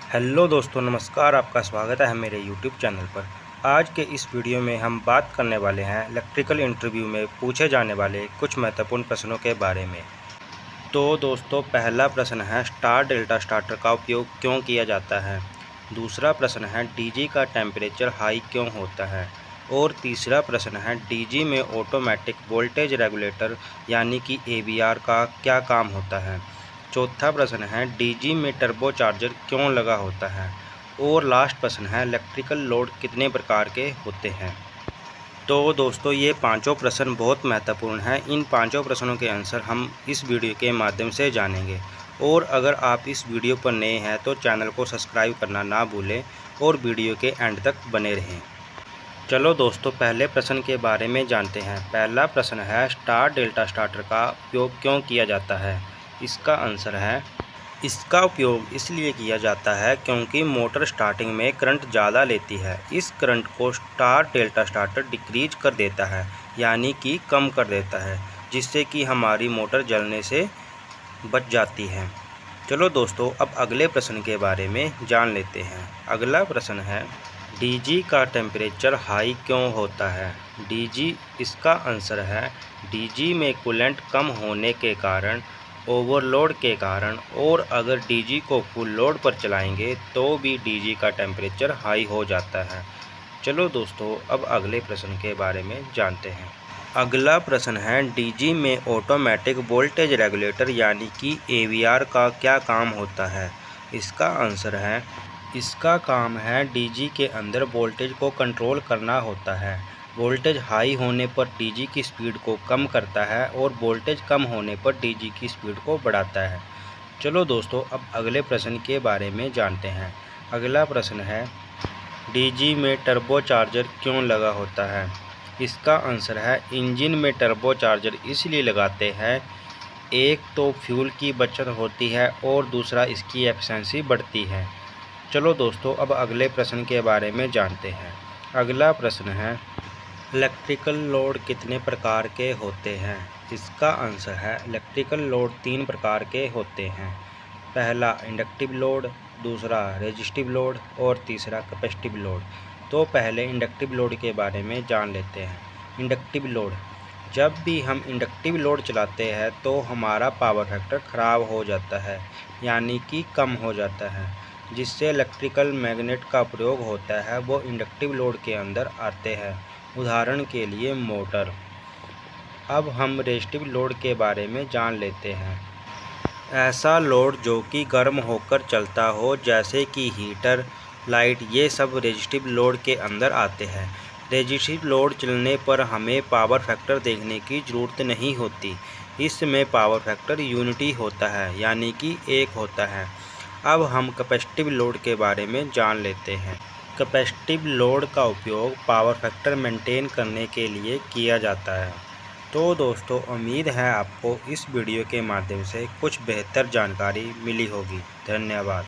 Hello दोस्तों, नमस्कार। आपका स्वागत है मेरे यूट्यूब चैनल पर। आज के इस वीडियो में हम बात करने वाले हैं इलेक्ट्रिकल इंटरव्यू में पूछे जाने वाले कुछ महत्वपूर्ण प्रश्नों के बारे में। तो दोस्तों, पहला प्रश्न है स्टार डेल्टा स्टार्टर का उपयोग क्यों किया जाता है। दूसरा प्रश्न है डीजी का टेम्परेचर हाई क्यों होता है। और तीसरा प्रश्न है डीजी में ऑटोमेटिक वोल्टेज रेगुलेटर यानी कि एवीआर का क्या काम होता है। चौथा प्रश्न है डीजी में टर्बो चार्जर क्यों लगा होता है। और लास्ट प्रश्न है इलेक्ट्रिकल लोड कितने प्रकार के होते हैं। तो दोस्तों, ये पांचों प्रश्न बहुत महत्वपूर्ण हैं। इन पांचों प्रश्नों के आंसर हम इस वीडियो के माध्यम से जानेंगे। और अगर आप इस वीडियो पर नए हैं तो चैनल को सब्सक्राइब करना ना भूलें और वीडियो के एंड तक बने रहें। चलो दोस्तों, पहले प्रश्न के बारे में जानते हैं। पहला प्रश्न है स्टार डेल्टा स्टार्टर का उपयोग क्यों किया जाता है। इसका आंसर है इसका उपयोग इसलिए किया जाता है क्योंकि मोटर स्टार्टिंग में करंट ज़्यादा लेती है। इस करंट को स्टार डेल्टा स्टार्टर डिक्रीज कर देता है यानी कि कम कर देता है, जिससे कि हमारी मोटर जलने से बच जाती है। चलो दोस्तों, अब अगले प्रश्न के बारे में जान लेते हैं। अगला प्रश्न है डीजी का टेम्परेचर हाई क्यों होता है। डीजी इसका आंसर है डीजी में कूलेंट कम होने के कारण, ओवरलोड के कारण, और अगर डीजी को फुल लोड पर चलाएंगे तो भी डीजी का टेम्परेचर हाई हो जाता है। चलो दोस्तों, अब अगले प्रश्न के बारे में जानते हैं। अगला प्रश्न है डीजी में ऑटोमेटिक वोल्टेज रेगुलेटर यानी कि एवीआर का क्या काम होता है। इसका आंसर है इसका काम है डीजी के अंदर वोल्टेज को कंट्रोल करना होता है। वोल्टेज हाई होने पर डीजी की स्पीड को कम करता है और वोल्टेज कम होने पर डीजी की स्पीड को बढ़ाता है। चलो दोस्तों, अब अगले प्रश्न के बारे में जानते हैं। अगला प्रश्न है डीजी में टर्बो चार्जर क्यों लगा होता है। इसका आंसर है इंजन में टर्बो चार्जर इसलिए लगाते हैं, एक तो फ्यूल की बचत होती है और दूसरा इसकी एफिशिएंसी बढ़ती है। चलो दोस्तों, अब अगले प्रश्न के बारे में जानते हैं। अगला प्रश्न है इलेक्ट्रिकल लोड कितने प्रकार के होते हैं। इसका आंसर है इलेक्ट्रिकल लोड 3 प्रकार के होते हैं। पहला इंडक्टिव लोड, दूसरा रेजिस्टिव लोड और तीसरा कैपेसिटिव लोड। तो पहले इंडक्टिव लोड के बारे में जान लेते हैं। इंडक्टिव लोड, जब भी हम इंडक्टिव लोड चलाते हैं तो हमारा पावर फैक्टर ख़राब हो जाता है यानी कि कम हो जाता है, जिससे इलेक्ट्रिकल मैग्नेट का प्रयोग होता है वो इंडक्टिव लोड के अंदर आते हैं। उदाहरण के लिए मोटर। अब हम रेजिस्टिव लोड के बारे में जान लेते हैं। ऐसा लोड जो कि गर्म होकर चलता हो, जैसे कि हीटर, लाइट, ये सब रेजिस्टिव लोड के अंदर आते हैं। रेजिस्टिव लोड चलने पर हमें पावर फैक्टर देखने की ज़रूरत नहीं होती। इसमें पावर फैक्टर यूनिटी होता है यानी कि 1 होता है। अब हम कैपेसिटिव लोड के बारे में जान लेते हैं। कैपेसिटिव लोड का उपयोग पावर फैक्टर मेंटेन करने के लिए किया जाता है। तो दोस्तों, उम्मीद है आपको इस वीडियो के माध्यम से कुछ बेहतर जानकारी मिली होगी। धन्यवाद।